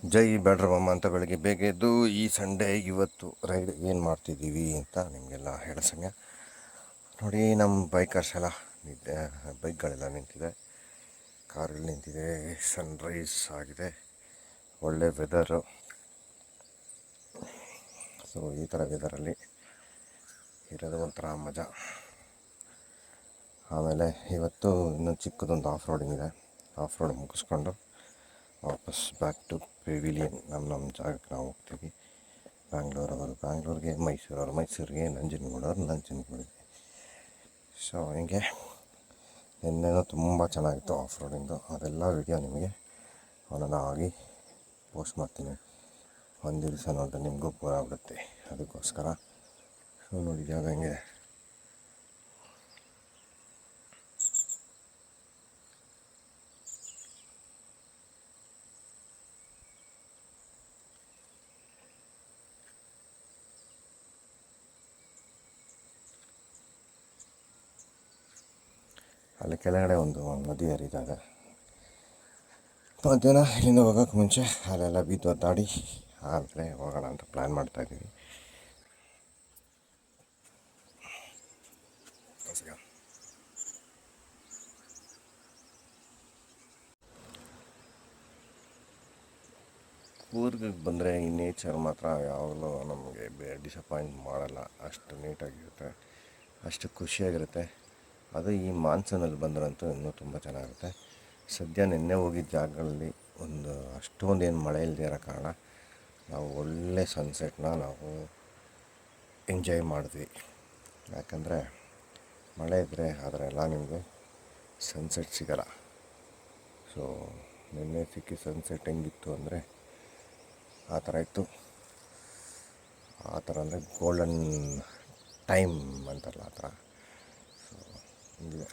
ಜೈ ಬ್ಯಾಡ್ರಮ್ಮ ಅಂತ ಬೆಳಗ್ಗೆ ಬೇಗ ಎದ್ದು ಈ ಸಂಡೇ ಇವತ್ತು ರೈಡ್ ಏನು ಮಾಡ್ತಿದ್ದೀವಿ ಅಂತ ನಿಮಗೆಲ್ಲ ಹೇಳೋ ಸಮಯ ನೋಡಿ. ನಮ್ಮ ಬೈಕರ್ಸ್ ಎಲ್ಲ ಬೈಕ್ಗಳೆಲ್ಲ ನಿಂತಿದೆ, ಕಾರಲ್ಲಿ ನಿಂತಿದೆ, ಸನ್ರೈಸ್ ಆಗಿದೆ, ಒಳ್ಳೆ ವೆದರು. ಸೊ ಈ ಥರ ವೆದರಲ್ಲಿ ಇರೋದು ಒಂಥರ ಮಜಾ. ಆಮೇಲೆ ಇವತ್ತು ಇನ್ನೂ ಚಿಕ್ಕದೊಂದು ಆಫ್ ರೋಡಿಂಗ್ ಇದೆ. ಆಫ್ ರೋಡ್ ಮುಗಿಸ್ಕೊಂಡು ವಾಪಸ್ ಬ್ಯಾಕ್ ಟು ಪೆವಿಲಿಯನ್ ನಮ್ಮ ಜಾಗಕ್ಕೆ ನಾವು ಹೋಗ್ತೀವಿ. ಬ್ಯಾಂಗ್ಳೂರಿಗೆ, ಮೈಸೂರಿಗೆ, ನಂಜನಗೂಡಿಗೆ. ಸೊ ಹಿಂಗೆ ನಿನ್ನೆನೂ ತುಂಬ ಚೆನ್ನಾಗಿತ್ತು ಆಫ್ ರೋಡಿಂದು. ಅದೆಲ್ಲ ವಿಡಿಯೋ ನಿಮಗೆ ಒಂದೊಂದಾಗಿ ಪೋಸ್ಟ್ ಮಾಡ್ತೀನಿ. ಒಂದು ದಿವಸ ನೋಡಿದ್ರೆ ನಿಮಗೂ ಬೋರ್ ಆಗ್ಬಿಡುತ್ತೆ. ಅದಕ್ಕೋಸ್ಕರ ಸೊ ನೋಡಿ ಜಾಗ ಹೆಂಗಿದೆ. ಅಲ್ಲಿ ಕೆಳಗಡೆ ಒಂದು ನದಿ ಹರಿದಾಗ ಮಧ್ಯಾಹ್ನ ಇಲ್ಲಿಂದ ಹೋಗೋಕ್ಕೆ ಮುಂಚೆ ಅಲ್ಲೆಲ್ಲ ಬಿದ್ದು ಒದ್ದಾಡಿ ಆಮೇಲೆ ಹೋಗೋಣ ಅಂತ ಪ್ಲ್ಯಾನ್ ಮಾಡ್ತಾಯಿದ್ದೀವಿ. ಕೂರ್ಗಿಗೆ ಬಂದರೆ ಈ ನೇಚರ್ ಮಾತ್ರ ಯಾವಾಗಲೂ ನಮಗೆ ಡಿಸಪಾಯಿಂಟ್ ಮಾಡಲ್ಲ. ಅಷ್ಟು ನೀಟಾಗಿರುತ್ತೆ, ಅಷ್ಟು ಖುಷಿಯಾಗಿರುತ್ತೆ. ಅದು ಈ ಮಾನ್ಸೂನಲ್ಲಿ ಬಂದ್ರಂತೂ ಇನ್ನೂ ತುಂಬ ಚೆನ್ನಾಗಿರುತ್ತೆ. ಸದ್ಯ ನಿನ್ನೆ ಹೋಗಿದ್ದ ಜಾಗಗಳಲ್ಲಿ ಅಷ್ಟೊಂದು ಏನು ಮಳೆ ಇಲ್ಲದೆ ಇರೋ ಕಾರಣ ನಾವು ಒಳ್ಳೆ ಸನ್ಸೆಟ್ನ ನಾವು ಎಂಜಾಯ್ ಮಾಡಿದ್ವಿ. ಯಾಕಂದರೆ ಮಳೆ ಇದ್ದರೆ ಅದರೆಲ್ಲ ನಿಮಗೆ ಸನ್ಸೆಟ್ ಸಿಗಲ್ಲ. ಸೊ ನಿನ್ನೆ ಸಿಕ್ಕಿ ಸನ್ಸೆಟ್ ಹೆಂಗಿತ್ತು ಅಂದರೆ ಆ ಥರ ಇತ್ತು. ಆ ಥರ ಅಂದರೆ ಗೋಲ್ಡನ್ ಟೈಮ್ ಅಂತಾರಲ್ಲ ಆ ಥರ. ಸೊ ಹಿಂಗಿದೆ.